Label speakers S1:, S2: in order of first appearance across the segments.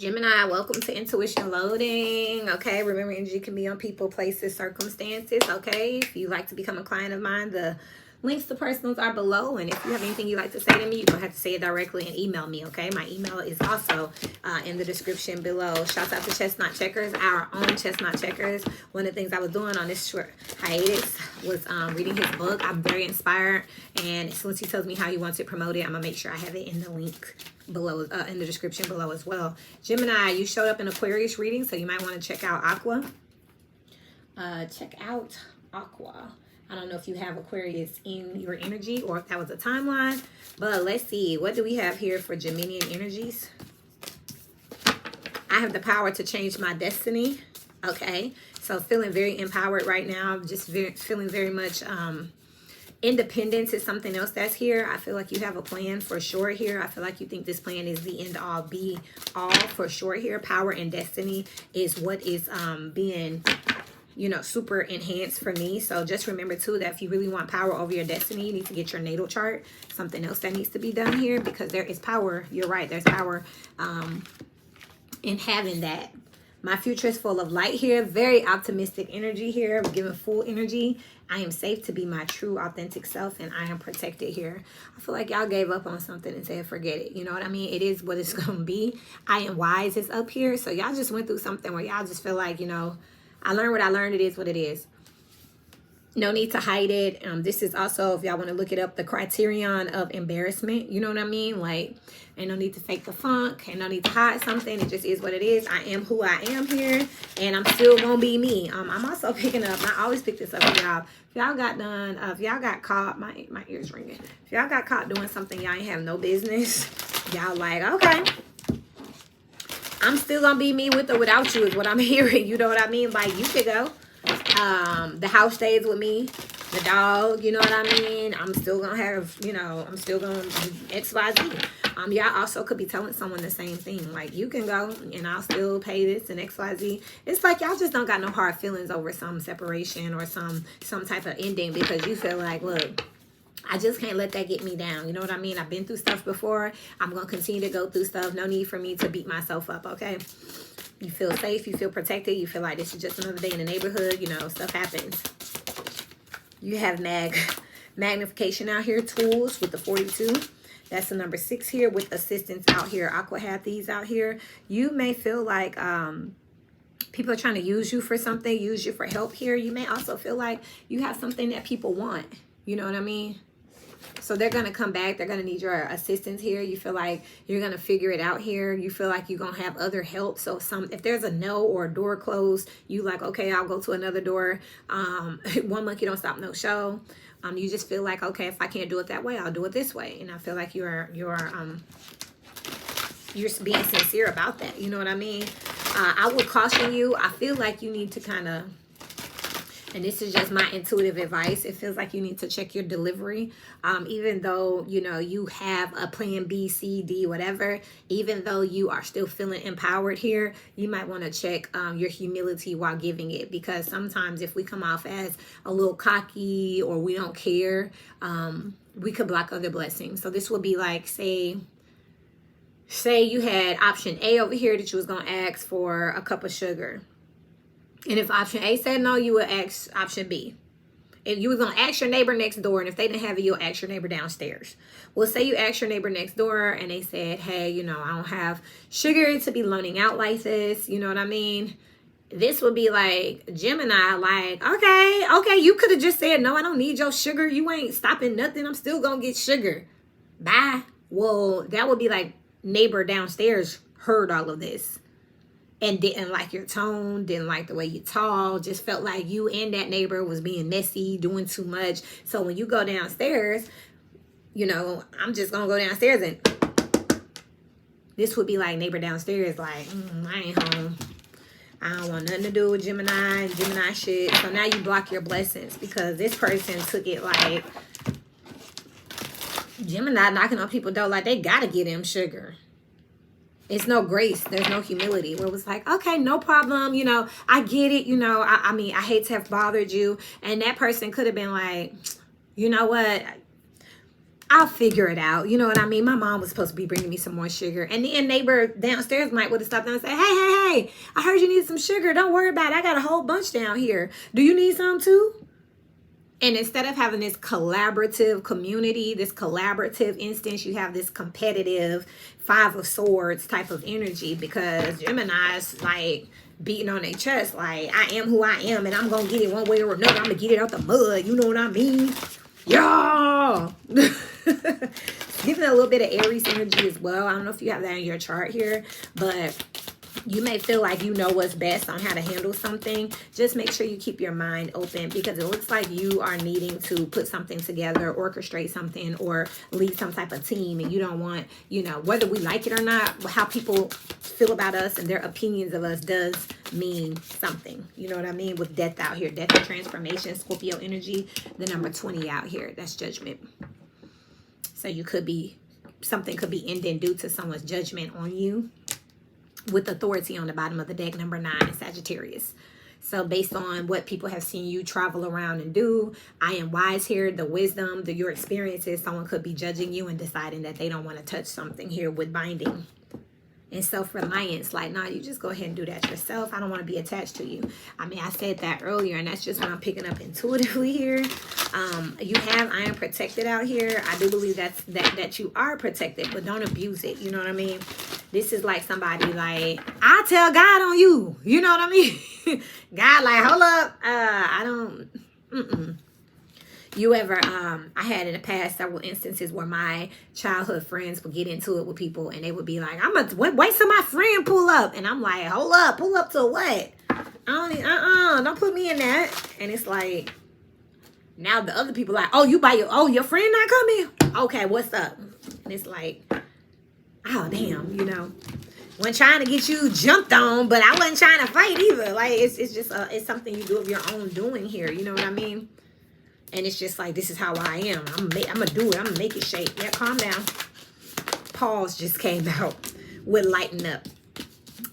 S1: Gemini, welcome to Intuition Loading. Okay, remember energy can be on people, places, circumstances. Okay, if you like to become a client of mine, the links to personals are below. And if you have anything you'd like to say to me, you're going to have to say it directly and email me. Okay, my email is also in the description below. Shout out to Chestnut Checkers, our own Chestnut Checkers. One of the things I was doing on this short hiatus was reading his book. I'm very inspired. And as soon as he tells me how he wants it promoted, I'm going to make sure I have it in the link below, in the description below as well. Gemini, you showed up in Aquarius reading, so you might want to check out Aqua. Check out Aqua. I don't know if you have Aquarius in your energy or if that was a timeline, but let's see. What do we have here for Geminian energies? I have the power to change my destiny. Okay, so feeling very empowered right now. Just feeling very much independence is something else that's here. I feel like you have a plan for sure here. I feel like you think this plan is the end all be all for sure here. Power and destiny is what is being, you know, super enhanced for me. So just remember too that if you really want power over your destiny, you need to get your natal chart. Something else that needs to be done here, because there is power. You're right, there's power in having that. My future is full of light here. Very optimistic energy here. I'm giving full energy. I am safe to be my true, authentic self, and I am protected here. I feel like y'all gave up on something and said, forget it. You know what I mean? It is what it's going to be. I am wise is up here. So y'all just went through something where y'all just feel like, you know, I learned what I learned. It is what it is. No need to hide it. This is also, if y'all want to look it up, the criterion of embarrassment. You know what I mean? Like, ain't no need to fake the funk. Ain't no need to hide something. It just is what it is. I am who I am here, and I'm still going to be me. I'm also picking up, I always pick this up for y'all. If y'all got done, if y'all got caught, my ear's ringing. If y'all got caught doing something y'all ain't have no business, y'all like, okay, I'm still going to be me with or without you is what I'm hearing. You know what I mean? Like, you could go. The house stays with me, the dog, you know what I mean? I'm still gonna have, you know, I'm still gonna XYZ. Y'all also could be telling someone the same thing, like, you can go and I'll still pay this and XYZ. It's like y'all just don't got no hard feelings over some separation or some type of ending, because you feel like, look, I just can't let that get me down. You know what I mean? I've been through stuff before. I'm going to continue to go through stuff. No need for me to beat myself up, okay? You feel safe. You feel protected. You feel like this is just another day in the neighborhood. You know, stuff happens. You have magnification out here, tools with the 42. That's the number 6 here with assistance out here. Aqua had these out here. You may feel like people are trying to use you for something, use you for help here. You may also feel like you have something that people want. You know what I mean? So they're going to come back. They're going to need your assistance here. You feel like you're going to figure it out here. You feel like you're going to have other help. So if there's a no or a door closed, you like, okay, I'll go to another door. 1 monkey don't stop no show. You just feel like, okay, if I can't do it that way, I'll do it this way. And I feel like you're being sincere about that. You know what I mean? I would caution you. I feel like you need to kind of, and this is just my intuitive advice, it feels like you need to check your delivery. Even though, you know, you have a plan B, C, D, whatever, even though you are still feeling empowered here, you might want to check your humility while giving it. Because sometimes if we come off as a little cocky or we don't care, we could block other blessings. So this would be like, say you had option A over here that you was going to ask for a cup of sugar. And if option A said no, you would ask option B. If you were going to ask your neighbor next door, and if they didn't have it, you'll ask your neighbor downstairs. Well, say you asked your neighbor next door and they said, hey, you know, I don't have sugar to be loaning out like this. You know what I mean? This would be like Gemini, like, okay, you could have just said, no, I don't need your sugar. You ain't stopping nothing. I'm still going to get sugar. Bye. Well, that would be like neighbor downstairs heard all of this and didn't like your tone, didn't like the way you talk, just felt like you and that neighbor was being messy, doing too much. So when you go downstairs, you know, I'm just going to go downstairs and this would be like neighbor downstairs, like, I ain't home. I don't want nothing to do with Gemini and Gemini shit. So now you block your blessings because this person took it like Gemini knocking on people's door like they got to get him sugar. It's no grace. There's no humility. Where it was like, okay, no problem. You know, I get it. You know, I mean, I hate to have bothered you. And that person could have been like, you know what? I'll figure it out. You know what I mean? My mom was supposed to be bringing me some more sugar. And the neighbor downstairs might would have stopped down and said, hey, I heard you need some sugar. Don't worry about it. I got a whole bunch down here. Do you need some too? And instead of having this collaborative community, this collaborative instance, you have this competitive Five of Swords type of energy, because Gemini's like beating on their chest like, I am who I am and I'm going to get it one way or another. I'm going to get it out the mud. You know what I mean? Yeah. Giving a little bit of Aries energy as well. I don't know if you have that in your chart here, but you may feel like you know what's best on how to handle something. Just make sure you keep your mind open, because it looks like you are needing to put something together, orchestrate something, or lead some type of team. And you don't want, you know, whether we like it or not, how people feel about us and their opinions of us does mean something. You know what I mean? With death out here, death and transformation, Scorpio energy, the number 20 out here, that's judgment. So you could be, something could be ending due to someone's judgment on you, with authority on the bottom of the deck, number 9, Sagittarius. So based on what people have seen you travel around and do, I am wise here, the wisdom, your experiences, someone could be judging you and deciding that they don't want to touch something here with binding and self-reliance. Like, nah, you just go ahead and do that yourself. I don't want to be attached to you. I mean, I said that earlier, and that's just what I'm picking up intuitively here. You have I am protected out here. I do believe that you are protected, but don't abuse it. You know what I mean? This is like somebody like, I tell God on you. You know what I mean? God like, hold up. I don't, You ever, I had in the past several instances where my childhood friends would get into it with people, and they would be like, I'm gonna wait till my friend pull up. And I'm like, hold up, pull up to what? Don't put me in that. And it's like, now the other people like, oh, your friend not coming? Okay, what's up? And it's like, oh, damn, you know. Wasn't trying to get you jumped on, but I wasn't trying to fight either. Like, it's just, it's something you do of your own doing here. You know what I mean? And it's just like, this is how I am. I'm going to do it. I'm going to make it shake. Yeah, calm down. Pause just came out with lighten up.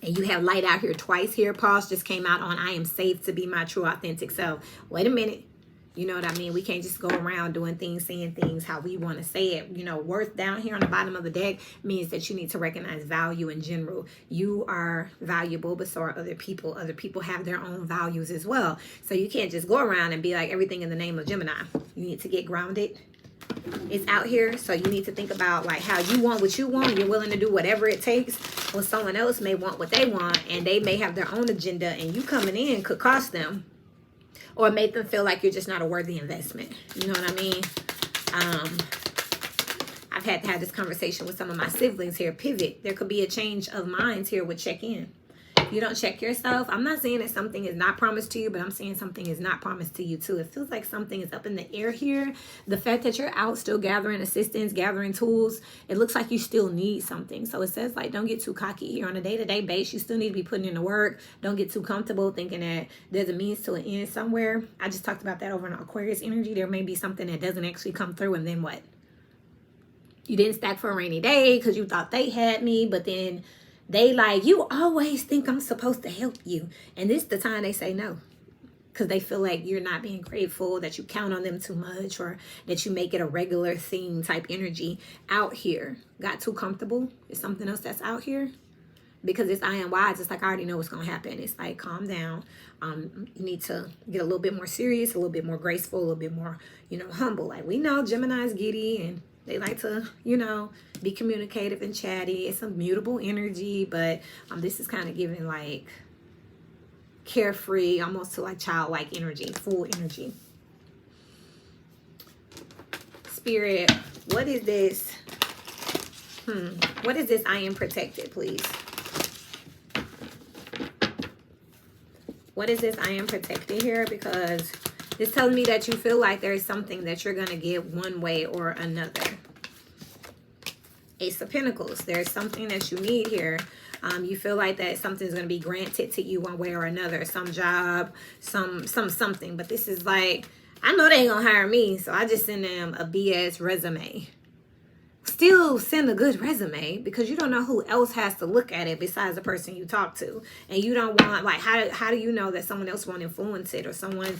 S1: And you have light out here twice here. Pause just came out on I am safe to be my true authentic self. Wait a minute. You know what I mean? We can't just go around doing things, saying things how we want to say it. You know, worth down here on the bottom of the deck means that you need to recognize value in general. You are valuable, but so are other people. Other people have their own values as well. So you can't just go around and be like everything in the name of Gemini. You need to get grounded. It's out here, so you need to think about like how you want what you want, and you're willing to do whatever it takes. When someone else may want what they want, and they may have their own agenda, and you coming in could cost them, or make them feel like you're just not a worthy investment. You know what I mean? I've had to have this conversation with some of my siblings here. Pivot. There could be a change of minds here with check in. If you don't check yourself, I'm not saying that something is not promised to you, but I'm saying something is not promised to you too. It feels like something is up in the air here. The fact that you're out still gathering assistance, gathering tools, it looks like you still need something. So it says like, don't get too cocky here on a day-to-day basis. You still need to be putting in the work. Don't get too comfortable thinking that there's a means to an end somewhere. I just talked about that over in Aquarius energy. There may be something that doesn't actually come through, and then what? You didn't stack for a rainy day because you thought they had me, but then they like, you always think I'm supposed to help you. And this is the time they say no. Because they feel like you're not being grateful, that you count on them too much, or that you make it a regular thing type energy out here. Got too comfortable. Is something else that's out here? Because it's I am wise. It's like, I already know what's going to happen. It's like, calm down. You need to get a little bit more serious, a little bit more graceful, a little bit more, you know, humble. Like, we know Gemini's giddy and they like to, you know, be communicative and chatty. It's a mutable energy, but this is kind of giving like carefree, almost to like childlike energy, full energy. Spirit, what is this? What is this? I am protected, please. What is this? I am protected here, because it's telling me that you feel like there's something that you're going to get one way or another. Ace of Pentacles. There's something that you need here. You feel like that something's going to be granted to you one way or another. Some job, something. But this is like, I know they ain't going to hire me, so I just send them a BS resume. Still send a good resume, because you don't know who else has to look at it besides the person you talk to. And you don't want, like, how do you know that someone else won't influence it, or someone,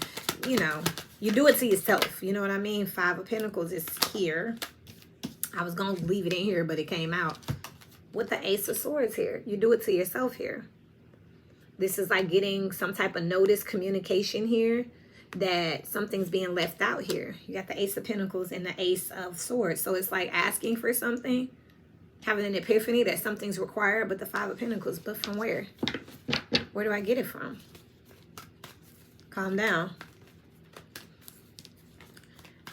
S1: you know, you do it to yourself. You know what I mean? 5 of Pentacles is here. I was going to leave it in here, but it came out. With the Ace of Swords here. You do it to yourself here. This is like getting some type of notice, communication here, that something's being left out here. You got the Ace of Pentacles and the Ace of Swords. So it's like asking for something, having an epiphany that something's required, but the Five of Pentacles. But from where? Where do I get it from? Calm down.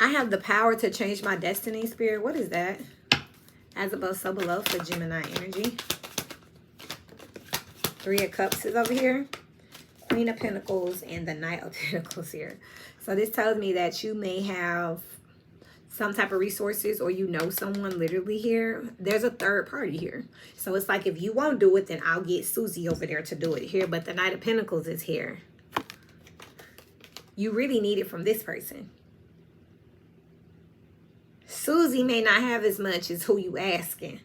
S1: I have the power to change my destiny, Spirit. What is that? As above, so below for Gemini energy. Three of Cups is over here. Queen of Pentacles and the Knight of Pentacles here. So this tells me that you may have some type of resources, or you know someone literally here. There's a third party here. So it's like, if you won't do it, then I'll get Susie over there to do it here. But the Knight of Pentacles is here. You really need it from this person. Susie may not have as much as who you asking.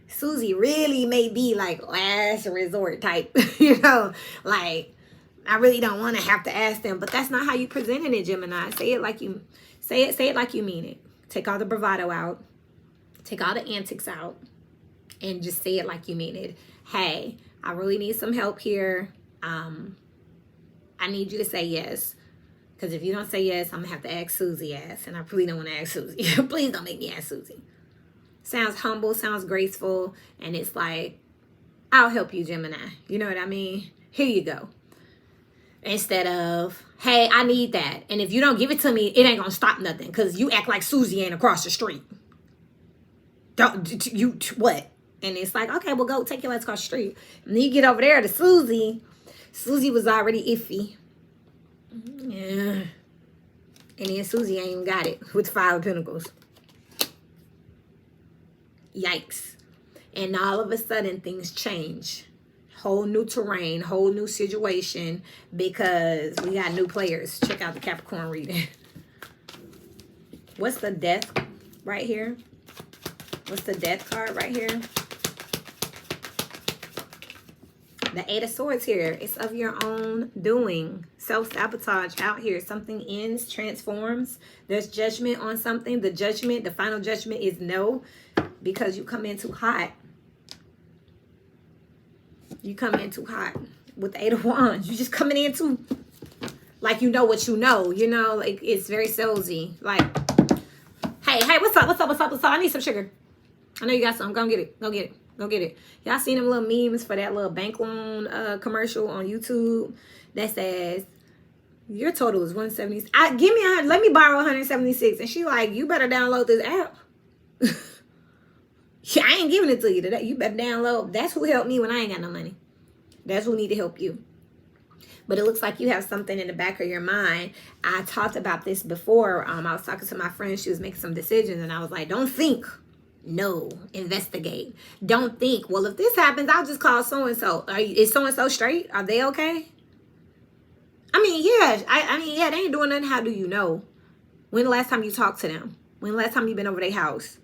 S1: Susie really may be like last resort type, you know, like, I really don't want to have to ask them, but that's not how you presented it, Gemini. Say it like you say it like you mean it. Take all the bravado out, take all the antics out, and just say it like you mean it. Hey, I really need some help here. I need you to say yes. Because if you don't say yes, I'm going to have to ask Susie ass. And I really don't want to ask Susie. Please don't make me ask Susie. Sounds humble, sounds graceful. And it's like, I'll help you, Gemini. You know what I mean? Here you go. Instead of, hey, I need that. And if you don't give it to me, it ain't going to stop nothing. Because you act like Susie ain't across the street. Don't, you, what? And it's like, okay, well, go take your ass across the street. And then you get over there to Susie. Susie was already iffy. Yeah. And then Susie ain't even got it with Five of Pentacles. Yikes. And all of a sudden things change. Whole new terrain, whole new situation, because we got new players. Check out the Capricorn reading. What's the Death right here? What's the Death card right here? The Eight of Swords here. It's of your own doing. Self-sabotage out here. Something ends, transforms. There's judgment on something. The judgment, the final judgment is no, because you come in too hot. You come in too hot with the Eight of Wands. You just coming in too, like, you know what you know. You know, like, it's very salesy. Like, hey, what's up? I need some sugar. I know you got some. Go get it. Go get it. Go get it. Y'all seen them little memes for that little bank loan commercial on YouTube that says, your total is 170. Give me let me borrow 176. And she like, you better download this app. I ain't giving it to you today. You better download. That's who helped me when I ain't got no money. That's who need to help you. But it looks like you have something in the back of your mind. I talked about this before. I was talking to my friend. She was making some decisions. And I was like, don't think. No, investigate. Don't think, well, if this happens, I'll just call so-and-so. Is so-and-so straight? Are they okay? I mean, yeah. I mean, yeah, they ain't doing nothing. How do you know? When the last time you talked to them? When the last time you been over their house?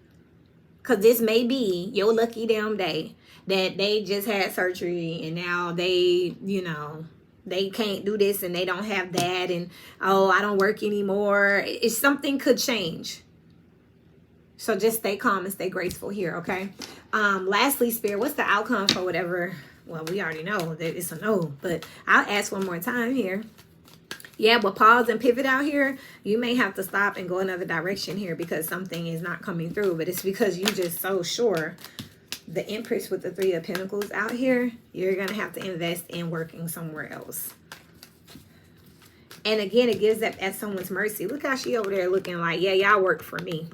S1: Because this may be your lucky damn day that they just had surgery and now they, you know, they can't do this and they don't have that. And, oh, I don't work anymore. Something could change. So just stay calm and stay graceful here, okay? Lastly, Spirit, what's the outcome for whatever? Well, we already know that it's a no, but I'll ask one more time here. Yeah, but pause and pivot out here. You may have to stop and go another direction here because something is not coming through, but it's because you're just so sure. The Empress with the Three of Pentacles out here, you're going to have to invest in working somewhere else. And again, it gives that at someone's mercy. Look how she over there looking like, yeah, y'all work for me.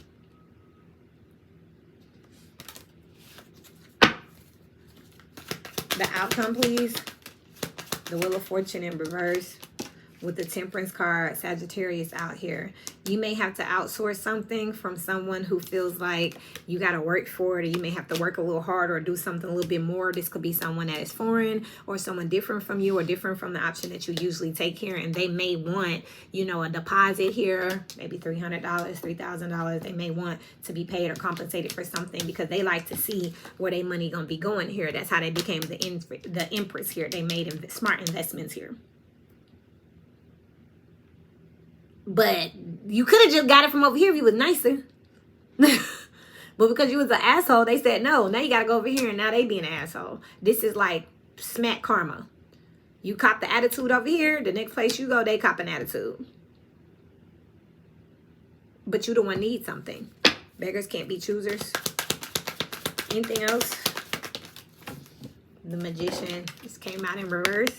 S1: The outcome, please. The Wheel of Fortune in reverse with the Temperance card, Sagittarius out here. You may have to outsource something from someone who feels like you got to work for it, or you may have to work a little harder or do something a little bit more. This could be someone that is foreign or someone different from you or different from the option that you usually take here. And they may want, you know, a deposit here, maybe $300, $3,000. They may want to be paid or compensated for something because they like to see where their money going to be going here. That's how they became the Empress here. They made smart investments here. But you could have just got it from over here if you was nicer. But But because you was an asshole, they said no. Now you got to go over here, and now they being an asshole. This is like smack karma. You cop the attitude over here. The next place you go, they cop an attitude. But you the one need something. Beggars can't be choosers. Anything else? The Magician just came out in reverse.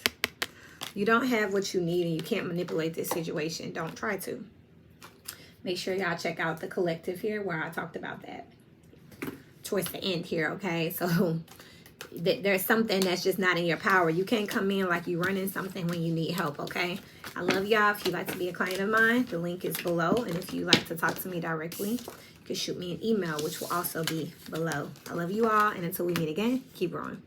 S1: You don't have what you need and you can't manipulate this situation. Don't try to. Make sure y'all check out the collective here where I talked about that towards the end here, okay? So there's something that's just not in your power. You can't come in like you running something when you need help, okay? I love y'all. If you'd like to be a client of mine, the link is below. And if you'd like to talk to me directly, you can shoot me an email, which will also be below. I love you all. And until we meet again, keep growing.